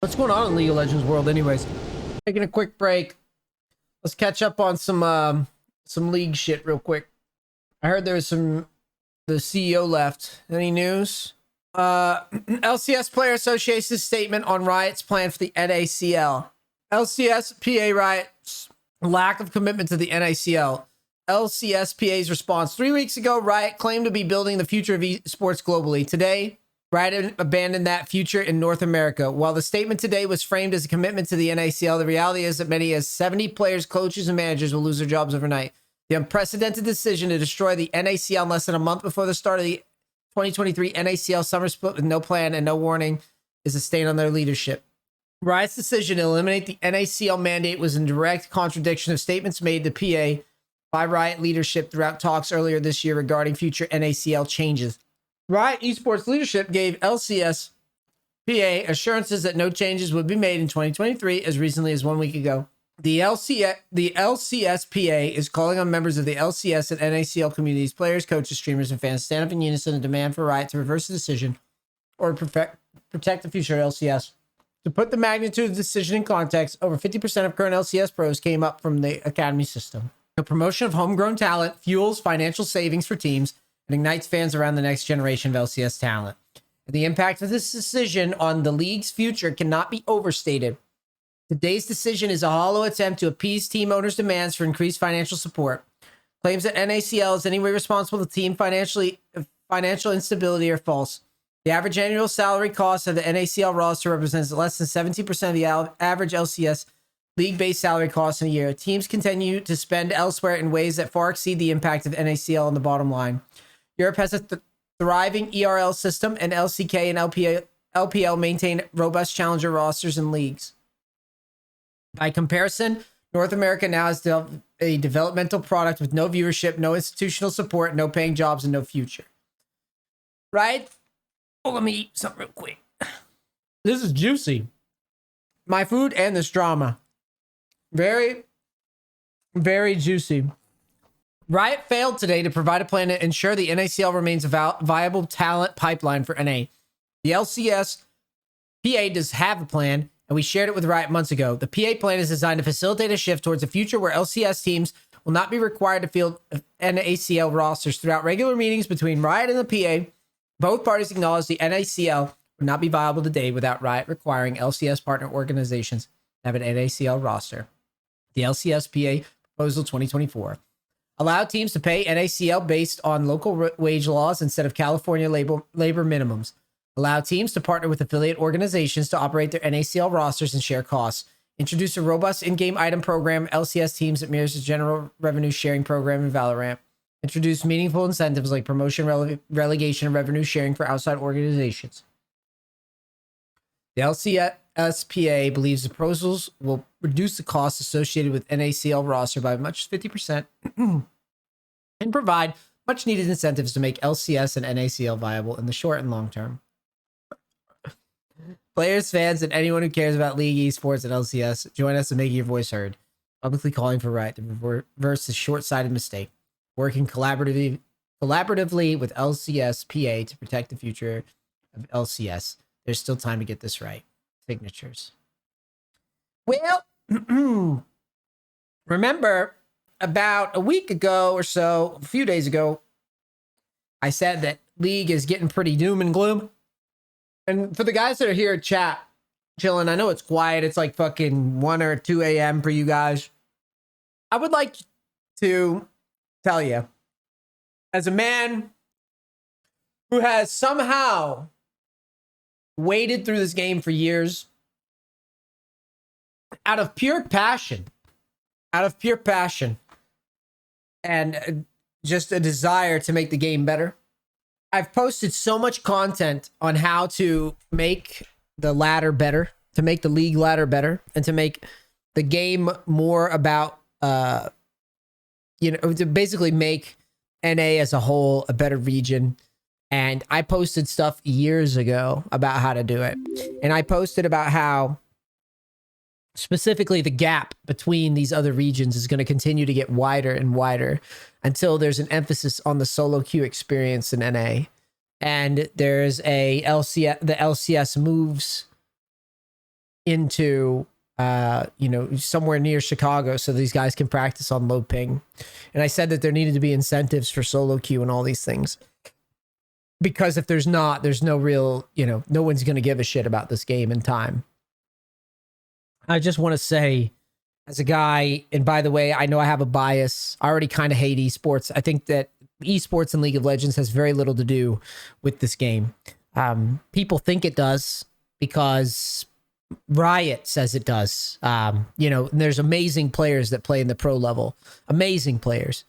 What's going on in League of Legends world anyways? Taking a quick break. Let's catch up on some league shit real quick. I heard the CEO left. Any news? LCS Player Association's statement on Riot's plan for the NACL. LCS PA Riot's lack of commitment to the NACL. LCSPA's response. 3 weeks ago, Riot claimed to be building the future of esports globally. Today, Riot abandoned that future in North America. While the statement today was framed as a commitment to the NACL, the reality is that many as 70 players, coaches, and managers will lose their jobs overnight. The unprecedented decision to destroy the NACL in less than a month before the start of the 2023 NACL summer split with no plan and no warning is a stain on their leadership. Riot's decision to eliminate the NACL mandate was in direct contradiction of statements made to PA by Riot leadership throughout talks earlier this year regarding future NACL changes. Riot Esports leadership gave LCS PA assurances that no changes would be made in 2023 as recently as 1 week ago. The LCS PA is calling on members of the LCS and NACL communities, players, coaches, streamers, and fans to stand up in unison and demand for Riot to reverse the decision or protect the future of LCS. To put the magnitude of the decision in context, over 50% of current LCS pros came up from the academy system. The promotion of homegrown talent fuels financial savings for teams and ignites fans around the next generation of LCS talent. The impact of this decision on the league's future cannot be overstated. Today's decision is a hollow attempt to appease team owners' demands for increased financial support. Claims that NACL is any way responsible to team financial instability are false. The average annual salary cost of the NACL roster represents less than 17% of the average LCS league-based salary costs in a year. Teams continue to spend elsewhere in ways that far exceed the impact of NACL on the bottom line. Europe has a thriving ERL system, and LCK and LPL maintain robust challenger rosters and leagues. By comparison, North America now has a developmental product with no viewership, no institutional support, no paying jobs, and no future. Right? Oh, let me eat something real quick. This is juicy. My food and this drama. Very, very juicy. Riot failed today to provide a plan to ensure the NACL remains a viable talent pipeline for NA. The LCS PA does have a plan, and we shared it with Riot months ago. The PA plan is designed to facilitate a shift towards a future where LCS teams will not be required to field NACL rosters. Throughout regular meetings between Riot and the PA, both parties acknowledge the NACL would not be viable today without Riot requiring LCS partner organizations to have an NACL roster. The LCS PA Proposal 2024 allowed teams to pay NACL based on local wage laws instead of California labor minimums. Allow teams to partner with affiliate organizations to operate their NACL rosters and share costs. Introduce a robust in-game item program, LCS teams that mirrors the general revenue sharing program in Valorant. Introduce meaningful incentives like promotion, relegation, and revenue sharing for outside organizations. The LCSPA believes the proposals will reduce the costs associated with NACL roster by as much as 50% and provide much needed incentives to make LCS and NACL viable in the short and long term. Players, fans, and anyone who cares about League esports and LCS, join us in making your voice heard, publicly calling for Riot to reverse this short-sighted mistake, working collaboratively with LCSPA to protect the future of LCS. There's still time to get this right. Signatures. Well, remember about a week ago or so, a few days ago, I said that League is getting pretty doom and gloom. And for the guys that are here at chat, chilling, I know it's quiet. It's like fucking 1 or 2 a.m. for you guys. I would like to tell you, as a man who has somehow waded through this game for years, out of pure passion, and just a desire to make the game better, I've posted so much content on how to make the ladder better, to make the league ladder better, and to make the game more about, to basically make NA as a whole a better region. And I posted stuff years ago about how to do it. And I posted about how specifically the gap between these other regions is going to continue to get wider and wider until there's an emphasis on the solo queue experience in NA. And there's the LCS moves into somewhere near Chicago so these guys can practice on low ping. And I said that there needed to be incentives for solo queue and all these things. Because if there's not, there's no real, no one's going to give a shit about this game in time. I just want to say, as a guy, and by the way, I know I have a bias. I already kind of hate esports. I think that esports in League of Legends has very little to do with this game. People think it does because Riot says it does. And there's amazing players that play in the pro level. Amazing players.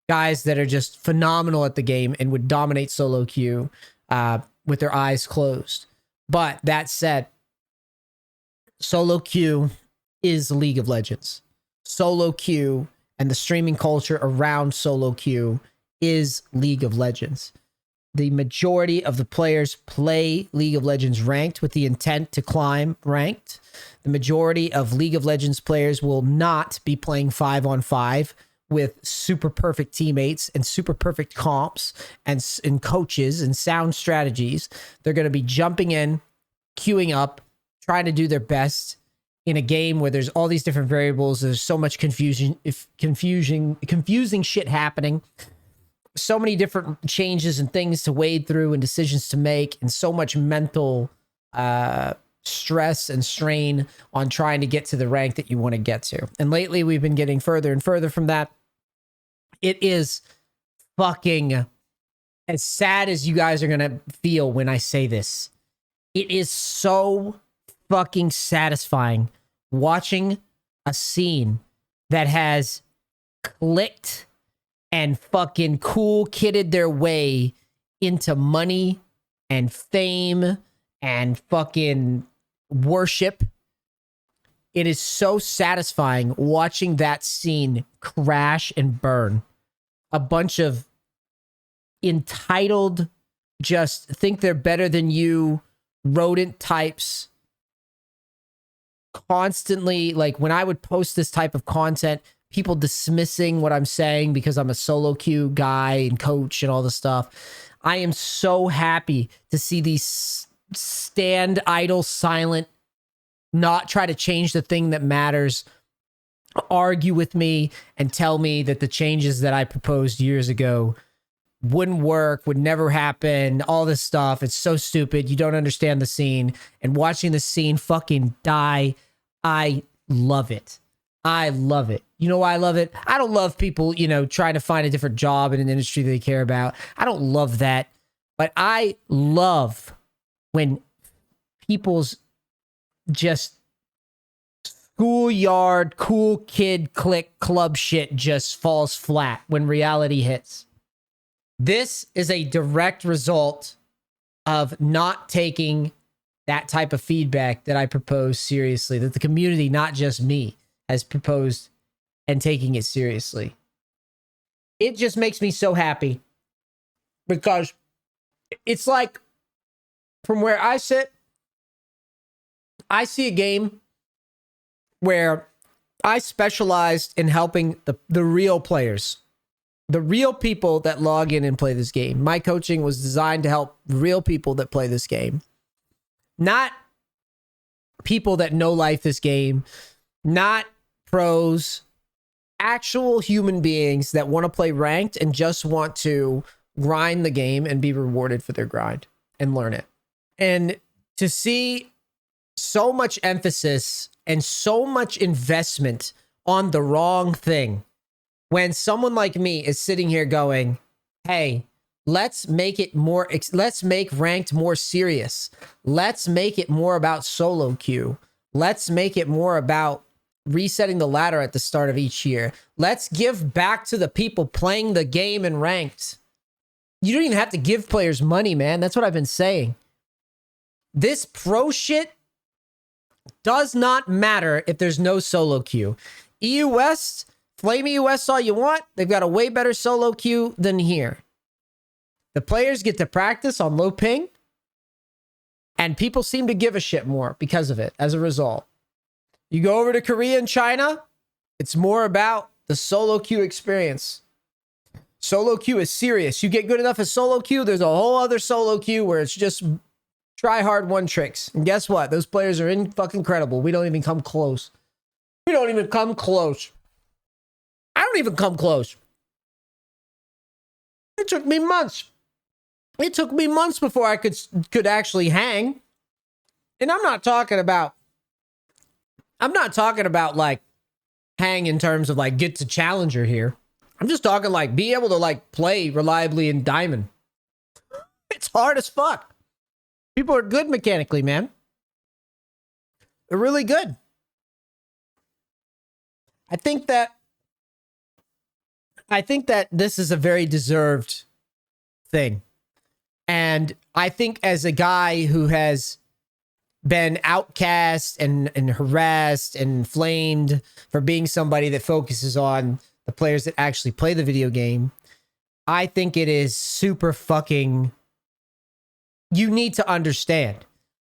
Guys that are just phenomenal at the game and would dominate solo queue with their eyes closed. But that said, solo queue is League of Legends. Solo queue and the streaming culture around solo queue is League of Legends. The majority of the players play League of Legends ranked with the intent to climb ranked. The majority of League of Legends players will not be playing 5-on-5 with super perfect teammates and super perfect comps and coaches and sound strategies. They're going to be jumping in, queuing up, trying to do their best in a game where there's all these different variables. There's so much confusing shit happening. So many different changes and things to wade through and decisions to make, and so much mental stress and strain on trying to get to the rank that you want to get to. And lately we've been getting further and further from that. It is fucking, as sad as you guys are going to feel when I say this, it is so fucking satisfying watching a scene that has clicked and fucking cool kidded their way into money and fame and fucking worship. It is so satisfying watching that scene crash and burn. A bunch of entitled, just think they're better than you, rodent types. Constantly, like when I would post this type of content, people dismissing what I'm saying because I'm a solo queue guy and coach and all this stuff. I am so happy to see these stand idle, silent, not try to change the thing that matters, argue with me and tell me that the changes that I proposed years ago wouldn't work, would never happen, all this stuff. It's so stupid. You don't understand the scene. And watching the scene fucking die, I love it. I love it. You know why I love it? I don't love people, trying to find a different job in an industry they care about. I don't love that. But I love when people's just schoolyard, cool kid, click, club shit just falls flat when reality hits. This is a direct result of not taking that type of feedback that I propose seriously, that the community, not just me, has proposed and taking it seriously. It just makes me so happy because it's like, from where I sit, I see a game where I specialized in helping the real players, the real people that log in and play this game. My coaching was designed to help real people that play this game. Not people that know life this game, not pros, actual human beings that want to play ranked and just want to grind the game and be rewarded for their grind and learn it. And to see so much emphasis and so much investment on the wrong thing when someone like me is sitting here going, hey, let's make it more, let's make ranked more serious. Let's make it more about solo queue. Let's make it more about resetting the ladder at the start of each year. Let's give back to the people playing the game in ranked. You don't even have to give players money, man. That's what I've been saying. This pro shit does not matter if there's no solo queue. EU West, flame EU West all you want. They've got a way better solo queue than here. The players get to practice on low ping, and people seem to give a shit more because of it as a result. You go over to Korea and China, it's more about the solo queue experience. Solo queue is serious. You get good enough at solo queue, there's a whole other solo queue where it's just Try hard one tricks. And guess what? Those players are in fucking credible. We don't even come close. We don't even come close. I don't even come close. It took me months. It took me months before I could actually hang. And I'm not talking about like hang in terms of like get to challenger here. I'm just talking like be able to like play reliably in diamond. It's hard as fuck. People are good mechanically, man. They're really good. I think that this is a very deserved thing. And I think as a guy who has been outcast and harassed and flamed for being somebody that focuses on the players that actually play the video game, I think it is super fucking... You need to understand.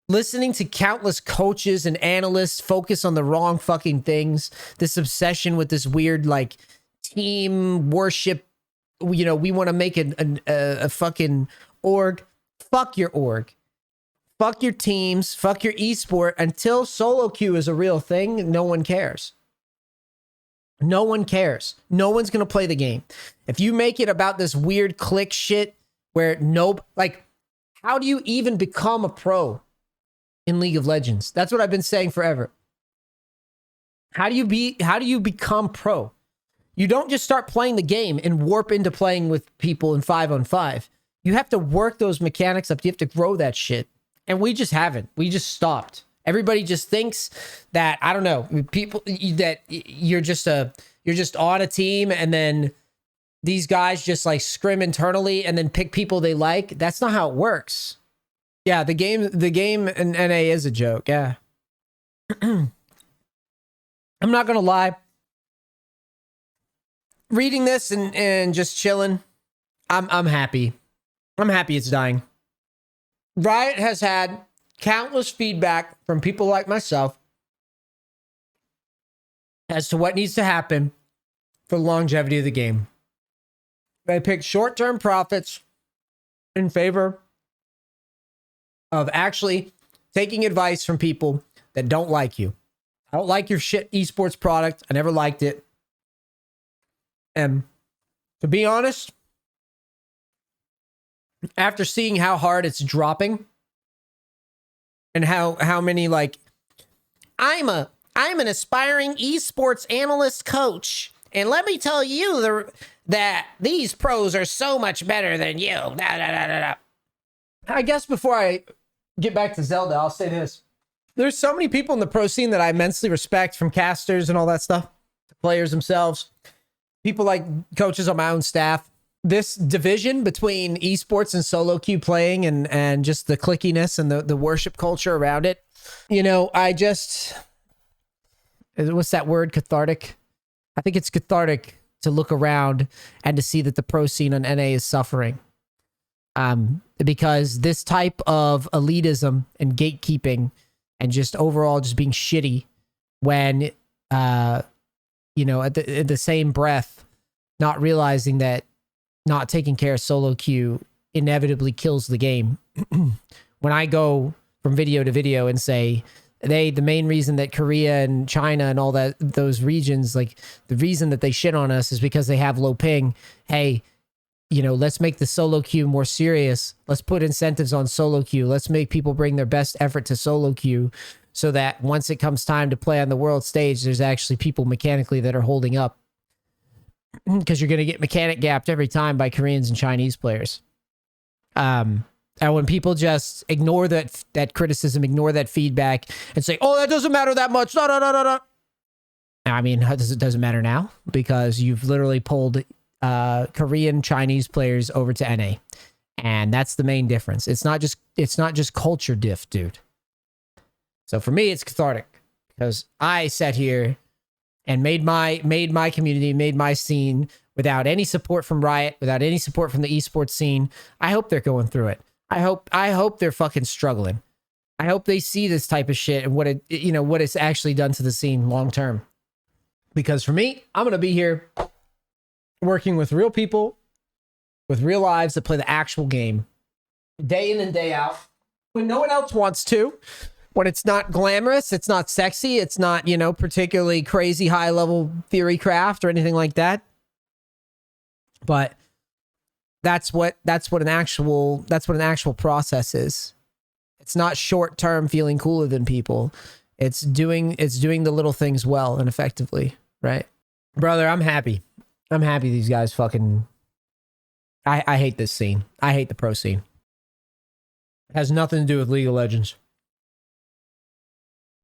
Listening to countless coaches and analysts focus on the wrong fucking things, this obsession with this weird, like, team worship, you know, we want to make a fucking org. Fuck your org. Fuck your teams. Fuck your esport. Until solo queue is a real thing, no one cares. No one cares. No one's going to play the game. If you make it about this weird click shit where like, how do you even become a pro in League of Legends? That's what I've been saying forever. How do you become pro? You don't just start playing the game and warp into playing with people in 5-on-5. You have to work those mechanics up. You have to grow that shit. And we just haven't. We just stopped. Everybody just thinks that, I don't know, people that you're just on a team and then these guys just like scrim internally and then pick people they like. That's not how it works. Yeah, the game in NA is a joke. Yeah. I'm not going to lie. Reading this and just chilling, I'm happy. I'm happy it's dying. Riot has had countless feedback from people like myself as to what needs to happen for the longevity of the game. They picked short-term profits in favor of actually taking advice from people that don't like you. I don't like your shit esports product. I never liked it. And to be honest, after seeing how hard it's dropping and how many like I'm an aspiring esports analyst coach, and let me tell you that these pros are so much better than you. I guess before I get back to Zelda, I'll say this. There's so many people in the pro scene that I immensely respect, from casters and all that stuff, to players themselves, people like coaches on my own staff. This division between esports and solo queue playing and just the clickiness and the worship culture around it. You know, what's that word? Cathartic. I think it's cathartic to look around and to see that the pro scene on NA is suffering. Because this type of elitism and gatekeeping and just overall just being shitty when, you know, at the same breath, not realizing that not taking care of solo queue inevitably kills the game. When I go from video to video and say the main reason that Korea and China and all those regions, like the reason that they shit on us is because they have low ping. Hey, you know, let's make the solo queue more serious. Let's put incentives on solo queue. Let's make people bring their best effort to solo queue so that once it comes time to play on the world stage, there's actually people mechanically that are holding up. Because you're going to get mechanic gapped every time by Koreans and Chinese players. And when people just ignore that criticism, ignore that feedback, and say, oh, that doesn't matter that much. No. I mean, it doesn't matter now, because you've literally pulled Korean, Chinese players over to NA. And that's the main difference. It's not just culture diff, dude. So for me, it's cathartic, because I sat here and made my community, made my scene without any support from Riot, without any support from the esports scene. I hope they're going through it. I hope they're fucking struggling. I hope they see this type of shit and what it's actually done to the scene long term. Because for me, I'm gonna be here working with real people with real lives that play the actual game day in and day out. when no one else wants to, when it's not glamorous, it's not sexy, it's not, you know, particularly crazy high level theory craft or anything like that. But that's what an actual process is. It's not short term feeling cooler than people. It's doing the little things well and effectively, right? Brother, I'm happy. I'm happy these guys fucking... I hate this scene. I hate the pro scene. It has nothing to do with League of Legends.